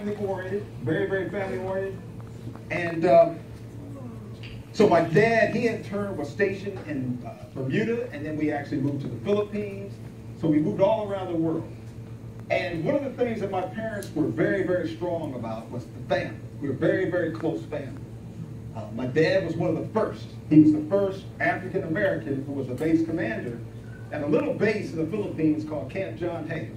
family-oriented, very, very family-oriented. And so my dad, he in turn was stationed in Bermuda, and then we actually moved to the Philippines. So we moved all around the world. And one of the things that my parents were very, very strong about was the family. We were very, very close family. My dad was one of the first. He was the first African-American who was a base commander at a little base in the Philippines called Camp John Hay.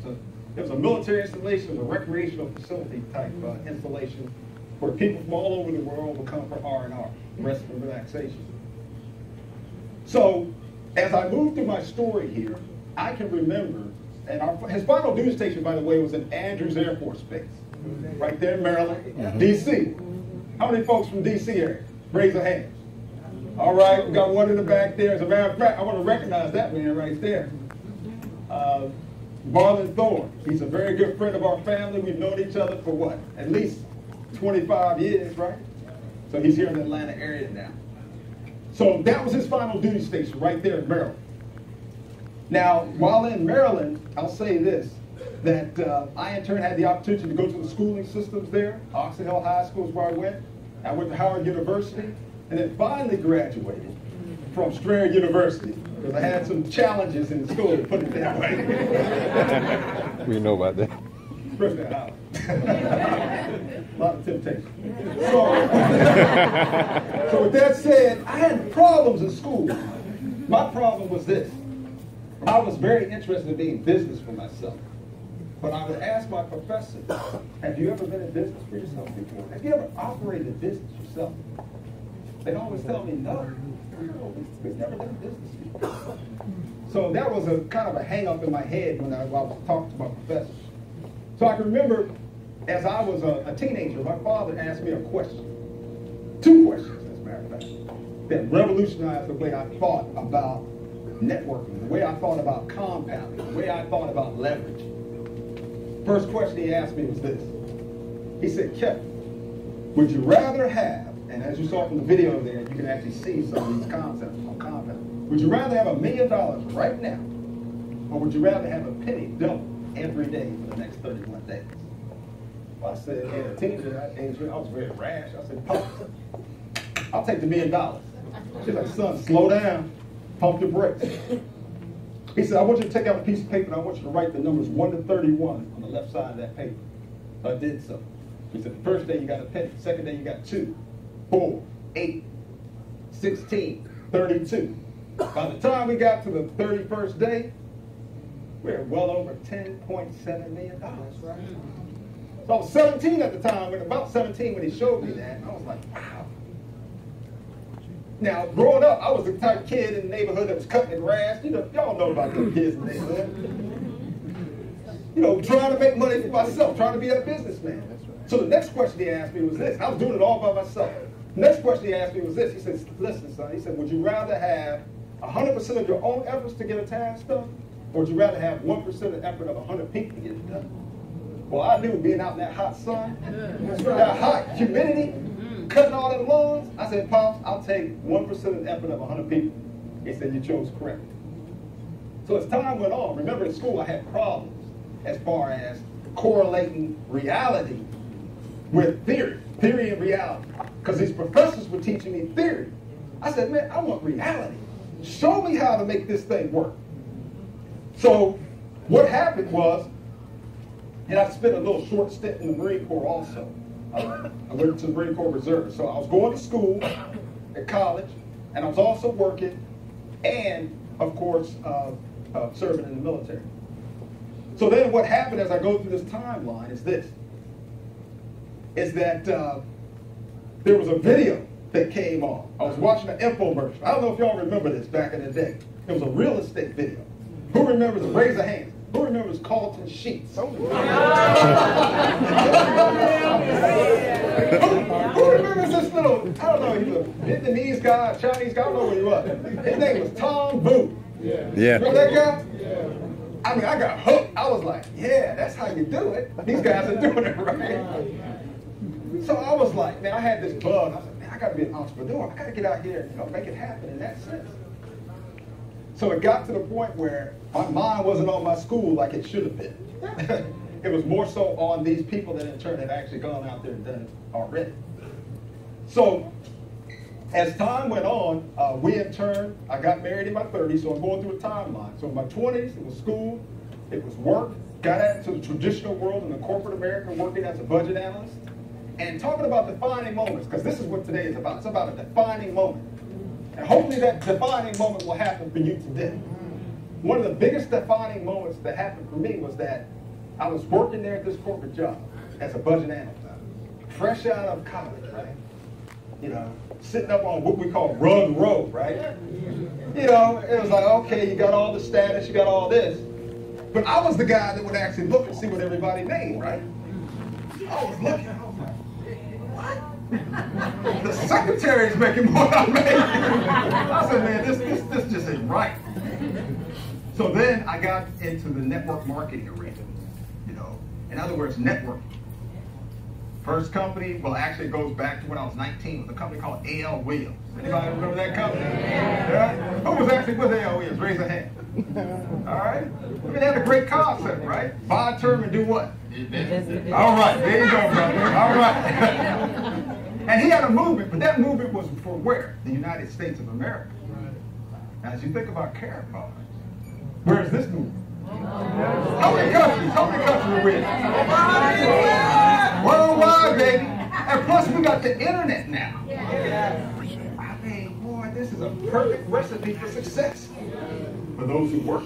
It was a military installation, it was a recreational facility type installation where people from all over the world would come for R&R, rest and relaxation. So as I move through my story here, I can remember, and his final duty station, by the way, was in Andrews Air Force Base, right there in Maryland, D.C. How many folks from D.C. area? Raise a hand. All right, we got one in the back there. As a matter of fact, I want to recognize that man right there. Marlon Thorne. He's a very good friend of our family. We've known each other for what? At least 25 years, right? So he's here in the Atlanta area now. So that was his final duty station right there in Maryland. Now, while in Maryland, I'll say this, that I in turn had the opportunity to go to the schooling systems there. Oxon Hill High School is where I went. I went to Howard University, and then finally graduated from Strayer University, because I had some challenges in school, to put it that way. We know about that. Especially at Howard. A lot of temptation. So with that said, I had problems in school. My problem was this. I was very interested in being in business for myself. But I would ask my professor, have you ever been in business for yourself before? Have you ever operated a business yourself? They'd always tell me, no, we've never been in business before. So that was a kind of a hang-up in my head when I was talking to my professor. So I can remember, as I was a teenager, my father asked me a question. Two questions, as a matter of fact, that revolutionized the way I thought about networking, the way I thought about compounding, the way I thought about leverage. First question he asked me was this. He said, Kevin, would you rather have, and as you saw from the video there, you can actually see some of these concepts on compound. Would you rather have $1 million right now, or would you rather have a penny double every day for the next 31 days? Well, I said, as a teenager, I was very rash. I said, Pop, I'll take the $1 million. She's like, son, slow down. Pump your brakes. He said, I want you to take out a piece of paper and I want you to write the numbers 1 to 31 on the left side of that paper. So I did so. He said, the first day you got a penny. Second day you got 2, 4, 8, 16, 32. By the time we got to the 31st day, we were well over $10.7 million. Right? So I was 17 at the time, about 17 when he showed me that. And I was like, wow. Now, growing up, I was the type of kid in the neighborhood that was cutting the grass. You know, y'all know about those kids in the neighborhood. You know, trying to make money for myself, trying to be a businessman. So the next question he asked me was this. I was doing it all by myself. The next question he asked me was this. He said, listen, son, he said, would you rather have 100% of your own efforts to get a task done, or would you rather have 1% of the effort of 100 people to get it done? Well, I knew being out in that hot sun, that hot humidity, cutting all them lawns, I said, Pops, I'll take 1% of the effort of 100 people. He said, you chose correctly. So as time went on, remember in school I had problems as far as correlating reality with theory and reality. Because these professors were teaching me theory. I said, man, I want reality. Show me how to make this thing work. So what happened was, and I spent a little short stint in the Marine Corps also. I went to the Marine Corps Reserve. So I was going to school at college, and I was also working, and of course, serving in the military. So then what happened as I go through this timeline is this, is that there was a video that came on. I was watching an infomercial. I don't know if y'all remember this back in the day. It was a real estate video. Who remembers it? Raise a hand. Who remembers Carlton Sheets? Who remembers this little, I don't know, he's a Vietnamese guy, Chinese guy, I don't know where he was. His name was Tom Boo. Yeah. Remember that guy? Yeah. I mean, I got hooked. I was like, yeah, that's how you do it. These guys are doing it right. So I was like, man, I had this bug. I was like, man, I got to be an entrepreneur. I got to get out here and make it happen in that sense. So it got to the point where my mind wasn't on my school like it should have been. It was more so on these people that in turn had actually gone out there and done it already. So as time went on, we in turn, I got married in my 30s, so I'm going through a timeline. So in my 20s, it was school, it was work, got into the traditional world in the corporate America, working as a budget analyst, and talking about defining moments, because this is what today is about. It's about a defining moment. And hopefully that defining moment will happen for you today. One of the biggest defining moments that happened for me was that I was working there at this corporate job as a budget analyst, fresh out of college, right? You know, sitting up on what we call rug row, right? You know, it was like, okay, you got all the status, you got all this. But I was the guy that would actually look and see what everybody made, right? I was looking, I was like, what? The secretary's making more than I make. I said, man, this just ain't right. So then I got into the network marketing arena, you know. In other words, networking. First company, well, actually it goes back to when I was 19, with a company called A.L. Williams. Anybody remember that company? Yeah? Who was actually with A.L. Williams? Raise a hand. All right? I mean, they had a great concept, right? Buy a term and do what? All right, there you go, brother. All right. And he had a movement, but that movement was for where? The United States of America. Now, as you think about Karatbars, where is this movement? How many countries? How many countries are we in? Worldwide, baby. And plus, we got the internet now. I mean, boy, this is a perfect recipe for success for those who work.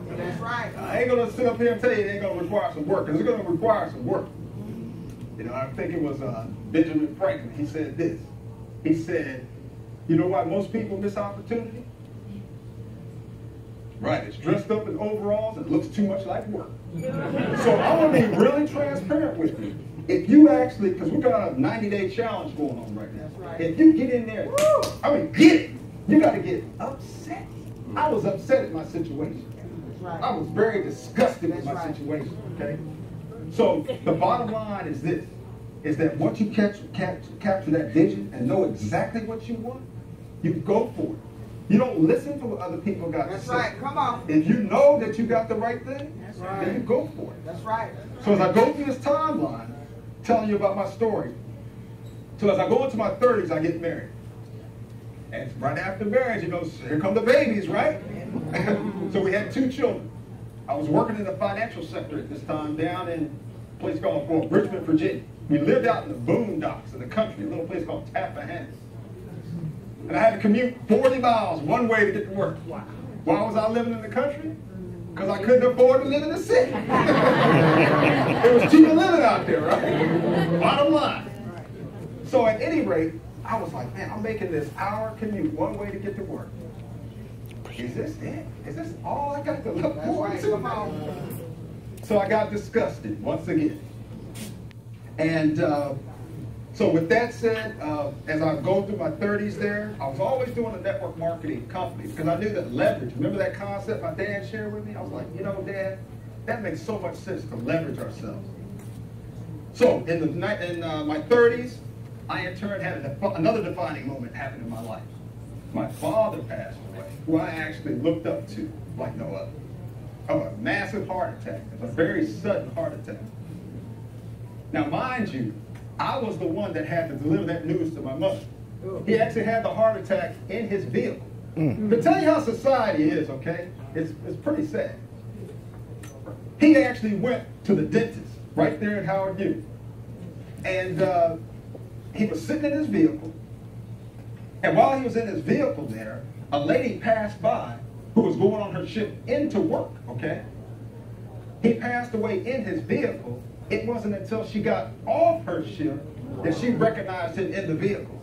That's right. I ain't gonna sit up here and tell you it ain't gonna require some work, because it's gonna require some work. You know, I think it was Benjamin Franklin. He said this. He said, you know why most people miss opportunity? Right, it's dressed up in overalls and looks too much like work. So I want to be really transparent with you. If you actually, because we've got a 90-day challenge going on right now. Right. If you get in there, I mean, get it. You got to get upset. I was upset at my situation. Right. I was very disgusted with my situation, okay? So the bottom line is this, is that once you capture that vision and know exactly what you want, you go for it. You don't listen to what other people got to say. That's right. Come on. If you know that you got the right thing, then you go for it. That's right. So as I go through this timeline, telling you about my story, so as I go into my 30s, I get married. And right after marriage, you know, here come the babies, right? So we had 2 children. I was working in the financial sector at this time down in a place called Richmond, Virginia. We lived out in the boondocks of the country, a little place called Tappahannock. And I had to commute 40 miles one way to get to work. Why was I living in the country? Because I couldn't afford to live in the city. It was cheaper living out there, right? Bottom line. So at any rate, I was like, man, I'm making this hour commute one way to get to work. Is this it? Is this all I got to look forward to? So I got disgusted once again. And so with that said, as I go through my 30s there, I was always doing a network marketing company because I knew that leverage, remember that concept my dad shared with me? I was like, you know, Dad, that makes so much sense to leverage ourselves. So in my 30s, I in turn had another defining moment happen in my life. My father passed away, who I actually looked up to like no other. Of a massive heart attack, a very sudden heart attack. Now mind you, I was the one that had to deliver that news to my mother. He actually had the heart attack in his vehicle. To tell you how society is, okay, it's pretty sad. He actually went to the dentist right there at Howard U. And he was sitting in his vehicle. And while he was in his vehicle there, a lady passed by who was going on her shift into work, okay? He passed away in his vehicle. It wasn't until she got off her shift that she recognized him in the vehicle.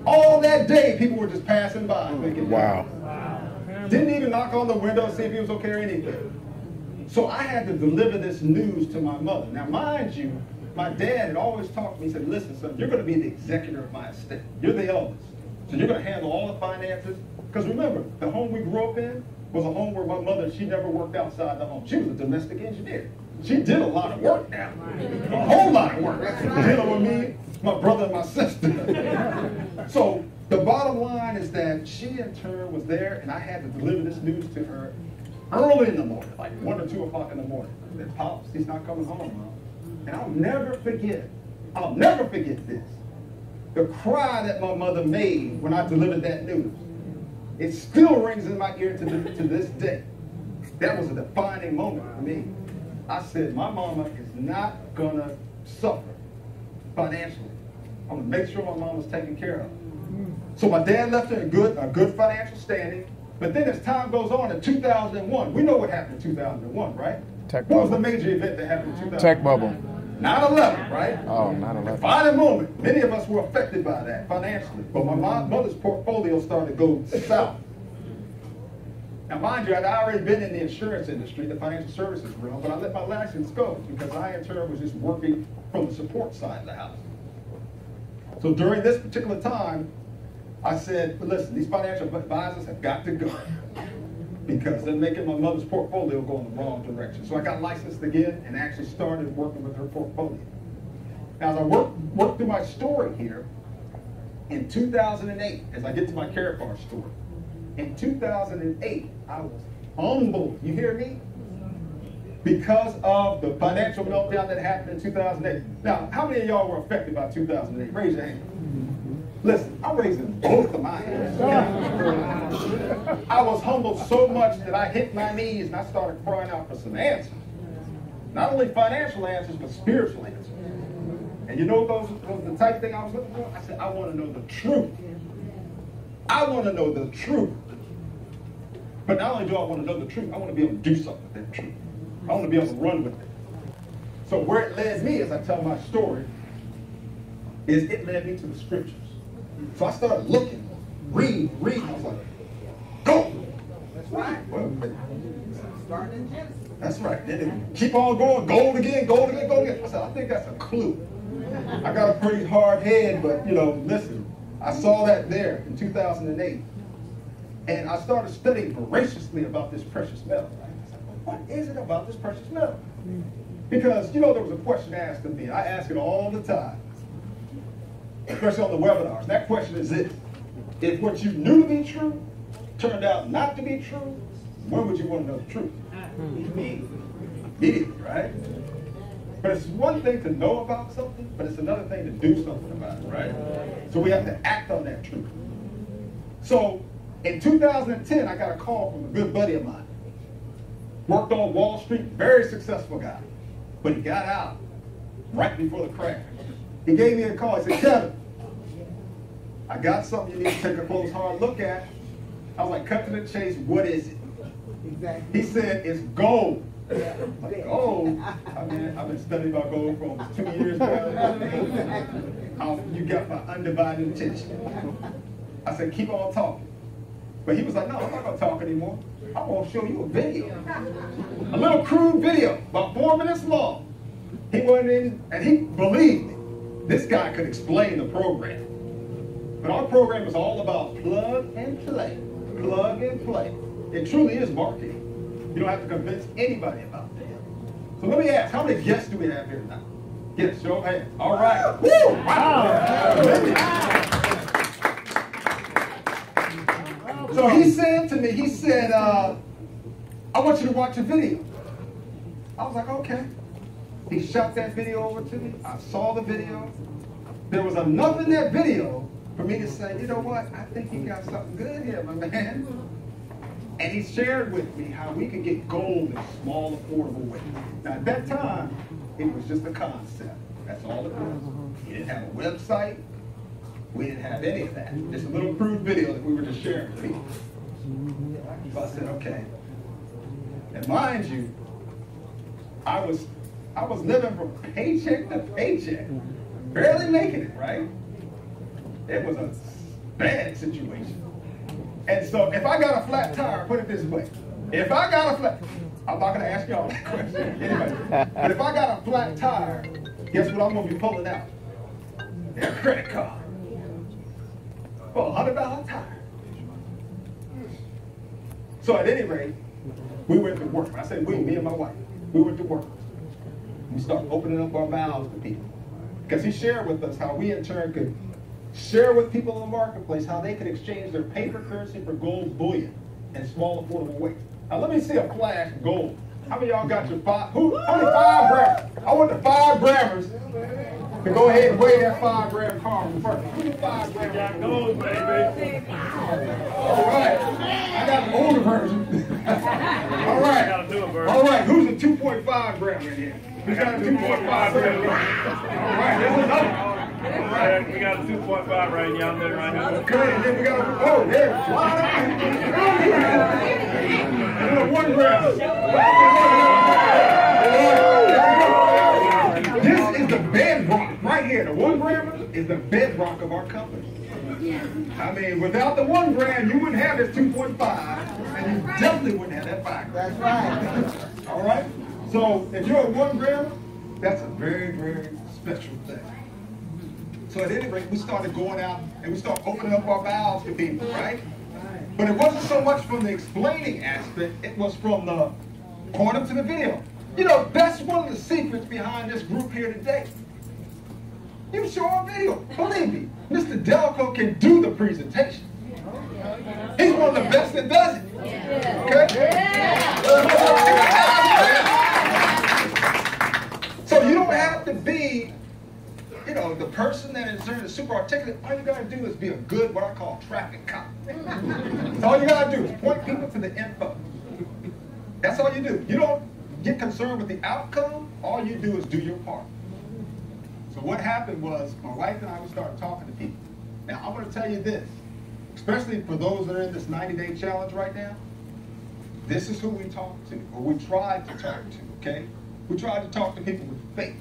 All that day, people were just passing by thinking, wow. Didn't even knock on the window to see if he was okay or anything. So I had to deliver this news to my mother. Now, mind you, my dad had always talked to me, he said, listen, son, you're going to be the executor of my estate. You're the eldest. So you're going to handle all the finances. Because remember, the home we grew up in was a home where my mother, she never worked outside the home. She was a domestic engineer. She did a lot of work now. A whole lot of work. Dealing with me, my brother, and my sister. So the bottom line is that she in turn was there, and I had to deliver this news to her early in the morning, like 1 or 2 o'clock in the morning. That Pops, he's not coming home, Mom. And I'll never forget this. The cry that my mother made when I delivered that news. It still rings in my ear to this day. That was a defining moment for me. I said, my mama is not going to suffer financially. I'm going to make sure my mama's taken care of. So my dad left her in a good financial standing. But then as time goes on, in 2001, we know what happened in 2001, right? What was the major event that happened in 2001? Tech bubble. 9/11, right? Oh, 9/11. Defining moment. Many of us were affected by that financially. But my mother's portfolio started to go south. Now, mind you, I'd already been in the insurance industry, the financial services realm, but I let my license go because I, in turn, was just working from the support side of the house. So during this particular time, I said, listen, these financial advisors have got to go because they're making my mother's portfolio go in the wrong direction. So I got licensed again and actually started working with her portfolio. Now, as I work through my story here, in 2008, as I get to my Karatbars story, in 2008, I was humbled. You hear me? Because of the financial meltdown that happened in 2008. Now, how many of y'all were affected by 2008? Raise your hand. Listen, I'm raising both of my hands. I was humbled so much that I hit my knees and I started crying out for some answers. Not only financial answers, but spiritual answers. And you know what was the type thing I was looking for? I said, I want to know the truth. I want to know the truth. But not only do I want to know the truth, I want to be able to do something with that truth. I want to be able to run with it. So where it led me as I tell my story is it led me to the scriptures. So I started looking, reading. I was like, go! That's right. Well, starting in Genesis. That's right. Then it keep on going, gold again. I said, I think that's a clue. I got a pretty hard head, but listen, I saw that there in 2008. And I started studying voraciously about this precious metal. I said, what is it about this precious metal? Because, there was a question asked of me. I ask it all the time, especially on the webinars. That question is this. If what you knew to be true turned out not to be true, when would you want to know the truth? Immediately, right? But it's one thing to know about something, but it's another thing to do something about it, right? So we have to act on that truth. So in 2010, I got a call from a good buddy of mine. Worked on Wall Street, very successful guy. But he got out right before the crash. He gave me a call. He said, Kevin, I got something you need to take a close, hard look at. I was like, cut to the chase, what is it? Exactly. He said, it's gold. Like, gold? I've been studying about gold for almost 2 years now. You got my undivided attention. I said, keep on talking. But he was like, no, I'm not going to talk anymore. I'm going to show you a video. A little crude video, about 4 minutes long. He went in, and he believed me. This guy could explain the program. But our program is all about plug and play. Plug and play. It truly is marketing. You don't have to convince anybody about that. So let me ask, how many guests do we have here tonight? Yes, show of hands. All right. Woo! Wow. So he said to me, I want you to watch a video. I was like, okay. He shot that video over to me. I saw the video. There was enough in that video for me to say, you know what? I think you got something good here, my man. And he shared with me how we could get gold in small, affordable ways. Now, at that time, it was just a concept. That's all it was. He didn't have a website. We didn't have any of that. Just a little crude video that we were just sharing with people. So I said, okay. And mind you, I was living from paycheck to paycheck, barely making it, right? It was a bad situation. And so if I got a flat tire, put it this way. If I got a flat, I'm not going to ask y'all that question anyway. But if I got a flat tire, guess what I'm going to be pulling out? A credit card. For a $100 tire. So at any rate, we went to work. I said we, me and my wife, we went to work. We started opening up our mouths to people. Because he shared with us how we in turn could share with people in the marketplace how they could exchange their paper currency for gold bullion in small, affordable ways. Now let me see a flash gold. How many of y'all got your five? How many 5 grammars? I want the 5 grammars to go ahead and weigh that 5 gram card first. Who the 5 grammars? Got gold, baby. All right. I got the older version. All right. All right. Who's a 2.5 gram in here? We got a 2.5 gram. All right. There's another one. Right, we got a 2.5 right now. I'm there right here. Okay, and then we got a, there's a lot of and then a 1 gram. This is the bedrock right here. The 1 gram is the bedrock of our company. I mean, without the 1 gram, you wouldn't have this 2.5, and you definitely wouldn't have that 5 gram. That's right. All right? So if you're a 1 gram, that's a very, very special thing. So at any rate, we started going out and we started opening up our mouths to people, right? But it wasn't so much from the explaining aspect, it was from the point up to the video. You know, that's one of the secrets behind this group here today. You show a video. Believe me, Mr. Delco can do the presentation. He's one of the best that does it. Okay? So you don't have to be, you know, the person that is super articulate. All you gotta do is be a good, what I call traffic cop. So all you gotta do is point people to the info. That's all you do. You don't get concerned with the outcome. All you do is do your part. So what happened was, my wife and I would start talking to people. Now I'm gonna tell you this, especially for those that are in this 90-day challenge right now, this is who we talk to, or we tried to talk to, okay? We tried to talk to people with faith.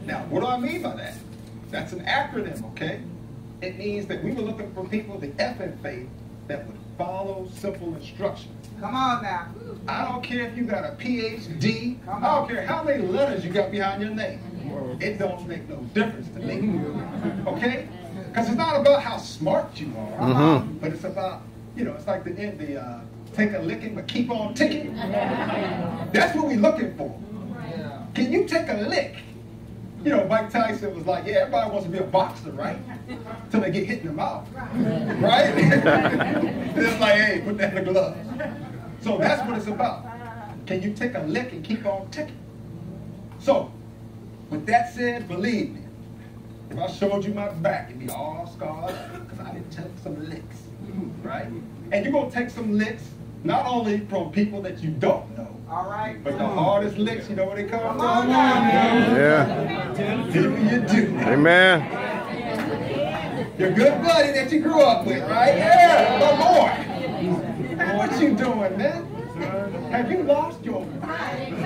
Now, what do I mean by that? That's an acronym, okay? It means that we were looking for people, the F in faith, that would follow simple instructions. Come on now. I don't care if you got a PhD. I don't care how many letters you got behind your name. It don't make no difference to me, okay? Because it's not about how smart you are, but it's about, you know, it's like the take a licking but keep on ticking. That's what we're looking for. Can you take a lick? You know, Mike Tyson was like, yeah, everybody wants to be a boxer, right? Until they get hit in the mouth, right? It's like, hey, put that in the glove. So that's what it's about. Can you take a lick and keep on ticking? So, with that said, believe me, if I showed you my back, it'd be all scarred because I didn't take some licks, right? And you're going to take some licks, not only from people that you don't know, all right, but the hardest licks, you know where they come from? Yeah. People you do. Amen. Your good buddy that you grew up with, right? Yeah, no more. Man, what you doing, man? Have you lost your mind?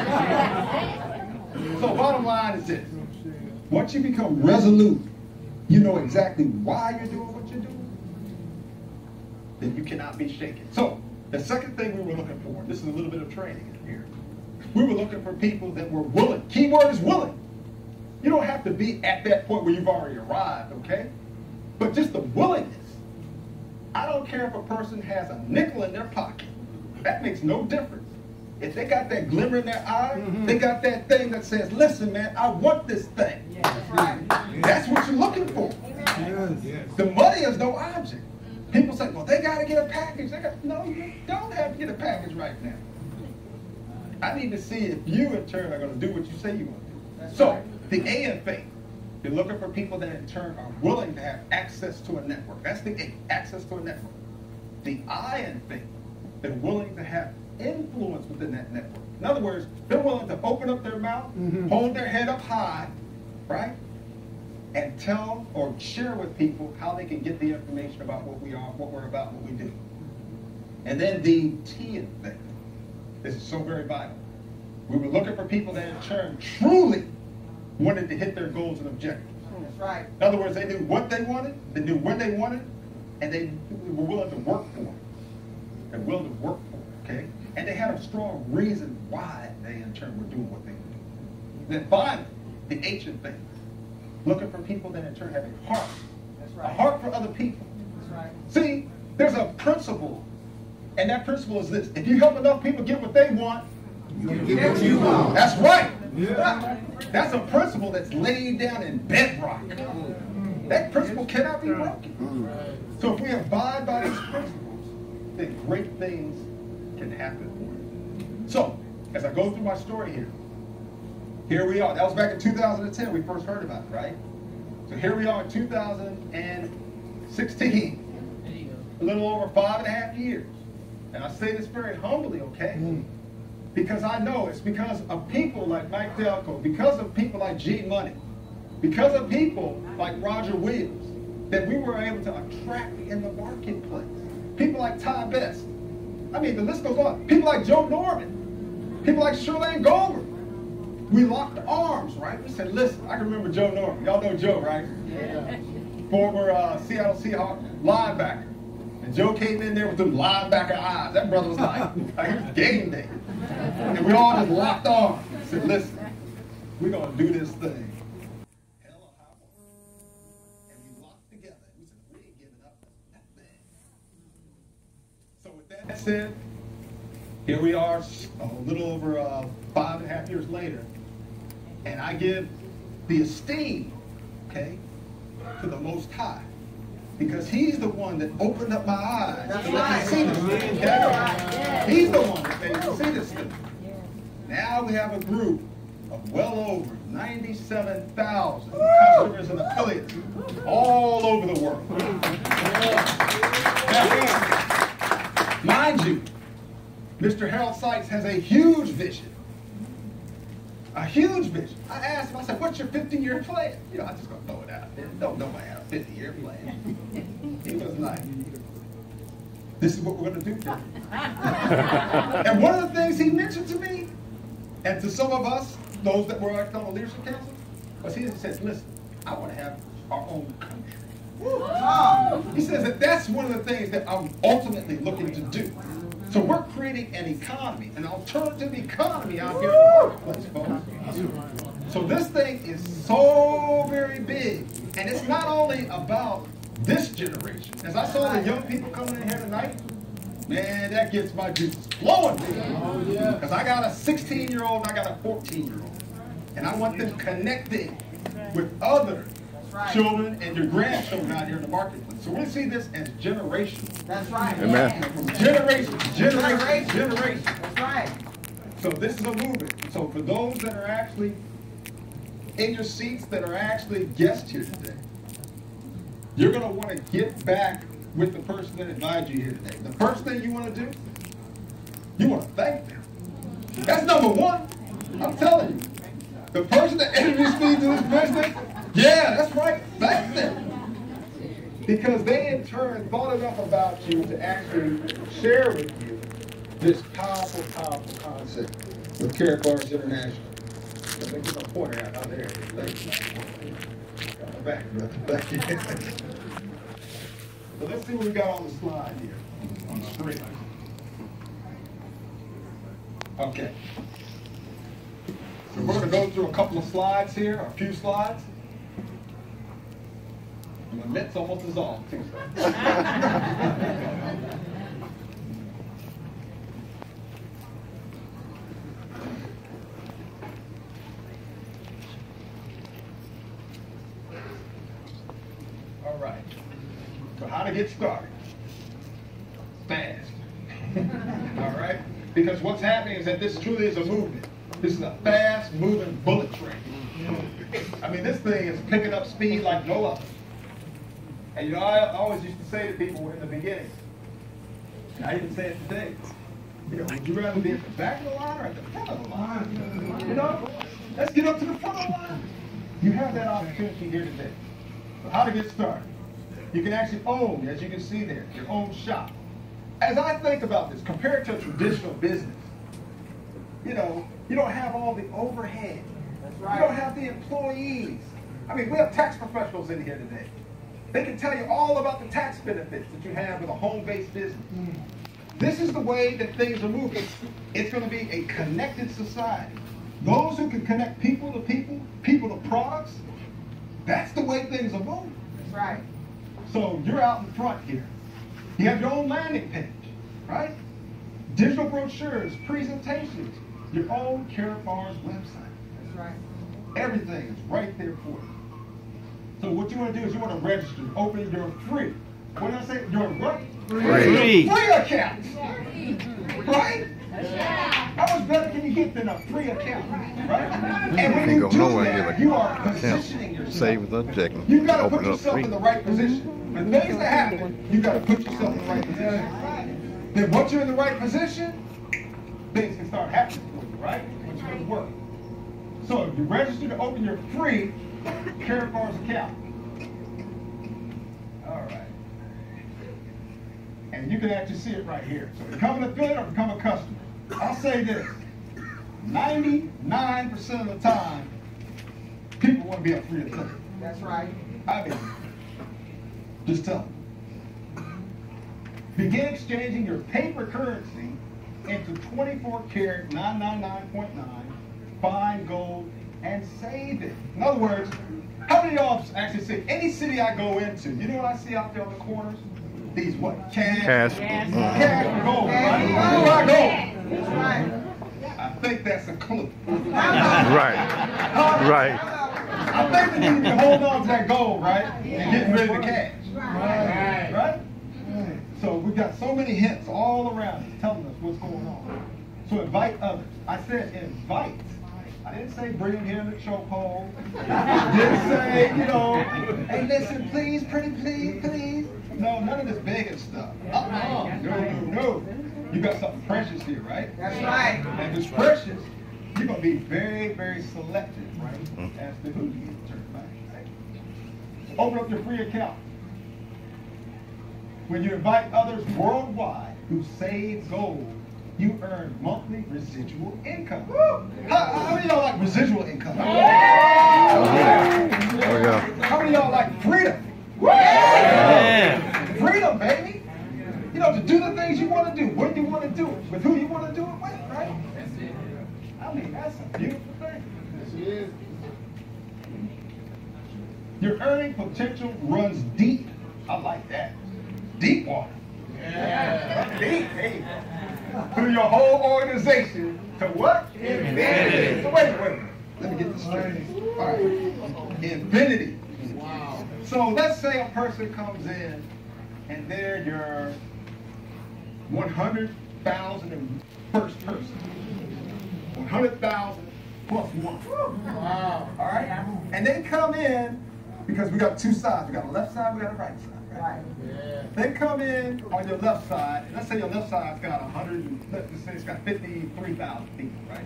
So bottom line is this. Once you become resolute, you know exactly why you're doing what you're doing, then you cannot be shaken. So the second thing we were looking for, this is a little bit of training in here. We were looking for people that were willing. Keyword is willing. You don't have to be at that point where you've already arrived, okay? But just the willingness. I don't care if a person has a nickel in their pocket. That makes no difference. If they got that glimmer in their eye, they got that thing that says, listen, man, I want this thing. That's right. That's what you're looking for. Yes. The money is no object. People say, well, they got to get a package. No, you don't have to get a package right now. I need to see if you, in turn, are going to do what you say you're going to do. That's so, right. The A in faith, you're looking for people that, in turn, are willing to have access to a network. That's the A, access to a network. The I in faith, they're willing to have influence within that network. In other words, they're willing to open up their mouth, hold their head up high, right? And tell or share with people how they can get the information about what we are, what we're about, what we do. And then the T in faith. This is so very vital. We were looking for people that in turn truly wanted to hit their goals and objectives. That's right. In other words, they knew what they wanted, they knew when they wanted, and they were willing to work for it. They're willing to work for it, okay? And they had a strong reason why they in turn were doing what they were doing. Then finally, the H in faith. Looking for people that in turn have a heart. That's right. A heart for other people. That's right. See, there's a principle, and that principle is this. If you help enough people get what they want, you get what you want. That's right. Yeah. That's a principle that's laid down in bedrock. That principle cannot be broken. So if we abide by these principles, then great things can happen for you. So, as I go through my story here we are. That was back in 2010 we first heard about it, right? So here we are in 2016. A little over 5.5 years. And I say this very humbly, okay? Because I know it's because of people like Mike Delco, because of people like G Money, because of people like Roger Williams, that we were able to attract in the marketplace. People like Ty Best. I mean, the list goes on. People like Joe Norman. People like Shirlane Gomer. We locked arms, right? We said, listen, I can remember Joe Norman. Y'all know Joe, right? Yeah. Former Seattle Seahawks linebacker. And Joe came in there with them linebacker eyes. That brother was like it was game day. And we all just locked arms. We said, listen, we're going to do this thing. Hell or high water. And we locked together. We said, we ain't giving up that thing. So with that said, here we are a little over 5.5 years later. And I give the esteem, okay, to the Most High. Because he's the one that opened up my eyes to let me see this thing. Okay? He's the one that made me see this thing. Now we have a group of well over 97,000 customers and affiliates all over the world. Now, mind you, Mr. Harold Sykes has a huge vision. A huge vision. I asked him, I said, what's your 50-year plan? You know, I'm just going to throw it out there. Don't nobody have a 50-year plan. He was like, this is what we're going to do for you. And one of the things he mentioned to me, and to some of us, those that were on the Leadership Council, was he said, listen, I want to have our own country. He says that that's one of the things that I'm ultimately looking to do. So we're creating an economy, an alternative economy out here in the marketplace, folks. So this thing is so very big. And it's not only about this generation. As I saw the young people coming in here tonight, man, that gets my juices flowing. Because I got a 16-year-old and I got a 14-year-old. And I want them connecting with other children and your grandchildren out here in the marketplace. So we see this as generational. That's right. Amen. From generation to generation to generation. That's right. So this is a movement. So for those that are actually in your seats, that are actually guests here today, you're going to want to get back with the person that invited you here today. The first thing you want to do, you want to thank them. That's number one. I'm telling you. The person that introduced me to this business, yeah, that's right, thank them. Because they in turn thought enough about you to actually share with you this powerful, powerful concept with Karatbars International. Let me get my pointer out. Oh, there it is. Thank you. Back. So let's see what we got on the slide here, on the screen. Okay. So we're going to go through a couple of slides here, a few slides. And my mitts almost dissolved, too. All right. So how to get started? Fast. All right? Because what's happening is that this truly is a movement. This is a fast-moving bullet train. I mean, this thing is picking up speed like no other. And you know, I always used to say to people in the beginning, and I even say it today, you know, would you rather be at the back of the line or at the front of the line? You know, let's get up to the front of the line. You have that opportunity here today. So how to get started? You can actually own, as you can see there, your own shop. As I think about this, compared to a traditional business, you know, you don't have all the overhead. That's right. You don't have the employees. I mean, we have tax professionals in here today. They can tell you all about the tax benefits that you have with a home-based business. This is the way that things are moving. It's going to be a connected society. Those who can connect people to people, people to products, that's the way things are moving. That's right. So you're out in front here. You have your own landing page, right? Digital brochures, presentations, your own Karatbars website. That's right. Everything is right there for you. So what you want to do is you want to register, open your free. What did I say? Your what? Free Free account. Right? How much better can you get than a free account, right? And when Ain't you going do nowhere that, get a you are account. positioning yourself. Savings and checking. You got to Open put it up yourself free. in the right position. The things that happen, you got to put yourself in the right position. Then once you're in the right position, things can start happening for you, right? Which is going to work. So you register to open your free Karatbars account. All right. And you can actually see it right here. So become an affiliate or become a customer. I'll say this. 99% of the time, people want to be a free affiliate. That's right. I mean, just tell them. Begin exchanging your paper currency into 24-karat 999.9 fine gold and save it. In other words, how many of y'all actually see any city I go into? You know what I see out there on the corners? These what? Cash and gold, right? Where do I go? That's right. I think that's a clue. Right. Right. I think that you need to hold on to that gold, right? And getting rid of the cash. Right? So we've got so many hints all around us telling us what's going on. So invite others. I said invite. I didn't say bring them here in the chokehold. I didn't say, hey, listen, please, pretty please, please. No, none of this begging stuff. No. You got something precious here, right? That's right. And if it's precious, you're going to be very, very selective, right? As to who you get to turn back, right? So open up your free account. When you invite others worldwide who save gold, you earn monthly residual income. How many of y'all like residual income? Oh, yeah. How many of y'all like freedom? Yeah. Freedom, baby. To do the things you want to do, when you want to do it, with who you want to do it with, right? I mean, that's a beautiful thing. Yes, it is. Your earning potential runs deep. I like that. Deep water. Yeah. Deep, hey. Through your whole organization to what? Infinity. So wait. Let me get this straight. All right. Infinity. Wow. So let's say a person comes in and they're your 100,000 first person. 100,000 plus one. Wow. All right? And they come in, because we got two sides. We got a left side, we got a right side. Right? Yeah. They come in on your left side, and let's say your left side's got 100, let's just say it's got 53,000 people, right?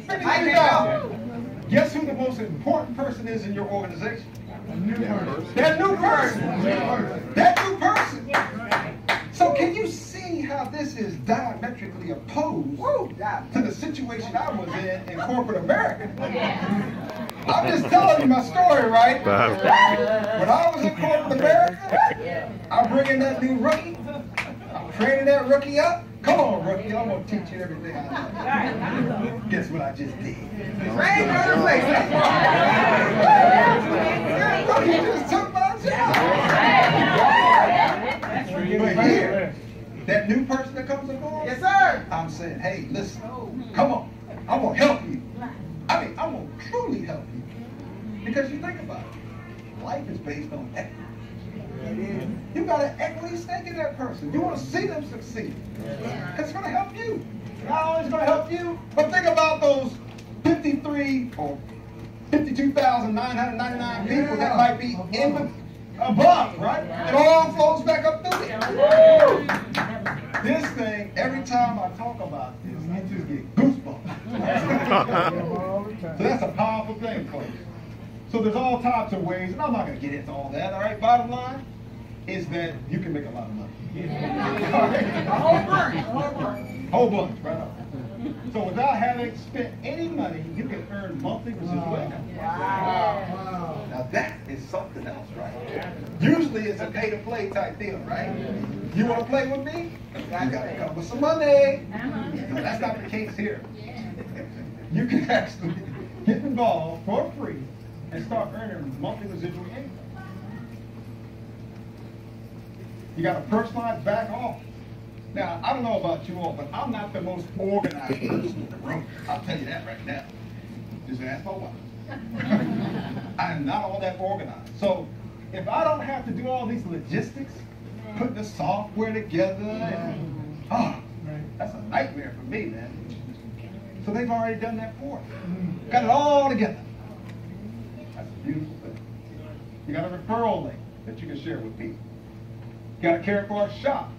53,000. Guess who the most important person is in your organization? That new person. That new person. So can you see how this is diametrically opposed to the situation I was in corporate America? I'm just telling you my story, right? When I was in corporate America, I bring in that new rookie. I'm training that rookie up. Come on, rookie, I'm going to teach you everything I know. Guess what I just did? Rookie just took my job. But here, that new person that comes aboard, yes, sir. I'm saying, hey, listen, come on, I'm going to help you. I mean, I'm going to truly help you. Because you think about it, life is based on equity. You got an equity stake in that person. You want to see them succeed. Because it's going to help you. Not only is it going to help you, but think about those 53 or 52,999 people that might be in the above, right? It all flows back up through there. This thing, every time I talk about this, I just get goosebumps. So that's a powerful thing, folks. So there's all types of ways, and I'm not going to get into all that, all right? Bottom line is that you can make a lot of money. All right? A whole bunch, right on. So without having spent any money, you can earn monthly residual income. Wow. Now that is something else, right? Usually it's a pay-to-play type deal, right? You want to play with me? You got to come with some money. No, that's not the case here. You can actually get involved for free and start earning monthly residual income. You got a personalized back office. Now, I don't know about you all, but I'm not the most organized person in the room. I'll tell you that right now. Just ask my wife. I am not all that organized. So, if I don't have to do all these logistics, putting the software together and Oh, that's a nightmare for me, man. So they've already done that for us. Got it all together. That's a beautiful thing. You got a referral link that you can share with people. You got a Karatbars shop.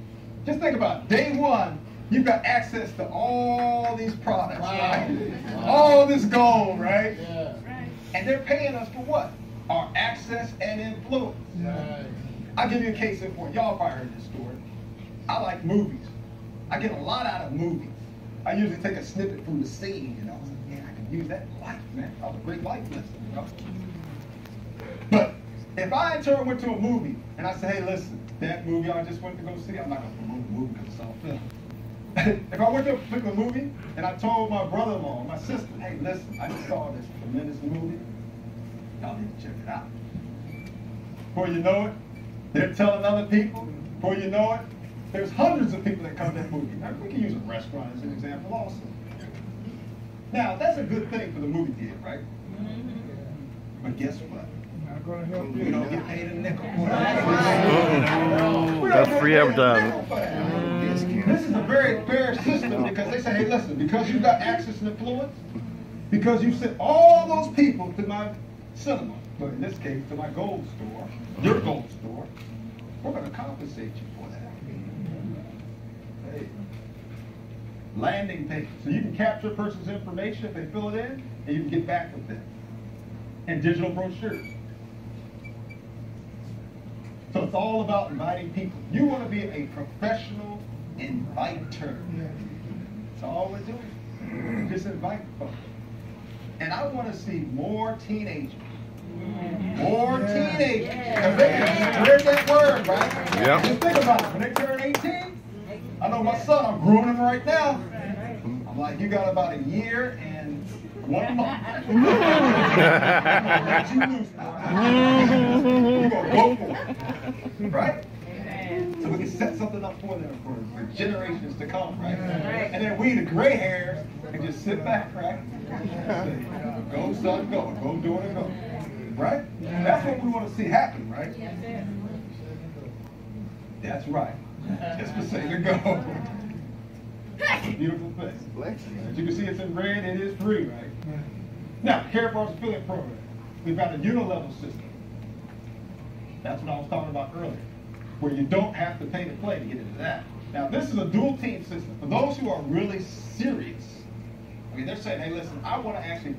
Just think about it. Day one, you've got access to all these products, right? All this gold, right? Yeah. And they're paying us for what? Our access and influence. Right. I'll give you a case in point. Y'all probably heard this story. I like movies. I get a lot out of movies. I usually take a snippet from the scene, you know. I was like, man, I can use that in life, man. That was a great life lesson, you know. But if I in turn went to a movie and I said, hey, listen, that movie I just went to go see, I'm not going to promote the movie because it's all film. If I went to a particular movie and I told my brother-in-law, my sister, hey, listen, I just saw this tremendous movie. Y'all need to check it out. Before you know it, they're telling other people. Before you know it, there's hundreds of people that come to that movie. Now, we can use a restaurant as an example also. Now, that's a good thing for the movie theater, right? But guess what? We don't get paid a nickel for that. That's free advertising. This is a very fair system because they say, hey, listen, because you've got access and influence, because you sent all those people to my cinema, but in this case, to my gold store, your gold store, we're going to compensate you for that. Hey. Landing pages. So you can capture a person's information if they fill it in, and you can get back with them. And digital brochures. So it's all about inviting people. You want to be a professional inviter. That's all we're doing. Just invite folks. And I want to see more teenagers. More teenagers. Because they can spread that word, right? Yep. Just think about it. When they turn 18, I know my son, I'm grooming him right now. I'm like, you got about a year and 1 month. I'm gonna let you loose now. You're going to go for it. Right? So we can set something up for them for generations to come, right? And then we, the gray hairs, can just sit back, right? Go, son, go. Go, daughter, go. Right? That's what we want to see happen, right? That's right. Just for saying to go. Beautiful thing. As you can see, it's in red. It is free, right? Now, Karatbars affiliate program. We've got a unilevel system. That's what I was talking about earlier, where you don't have to pay to play to get into that. Now, this is a dual team system. For those who are really serious, I mean, they're saying, hey, listen, I want to actually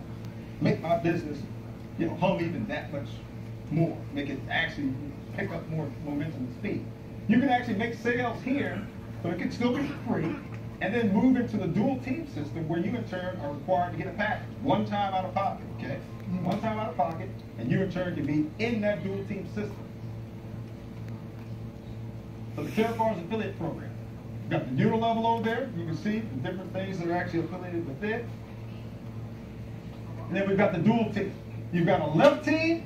make my business, hum even that much more, make it actually pick up more momentum and speed. You can actually make sales here, but it can still be free, and then move into the dual team system where you in turn are required to get a package, one time out of pocket, okay? One time out of pocket, and you in turn can be in that dual team system. So the Karatbars affiliate program. You've got the unilevel over there. You can see the different things that are actually affiliated with it. And then we've got the dual team. You've got a left team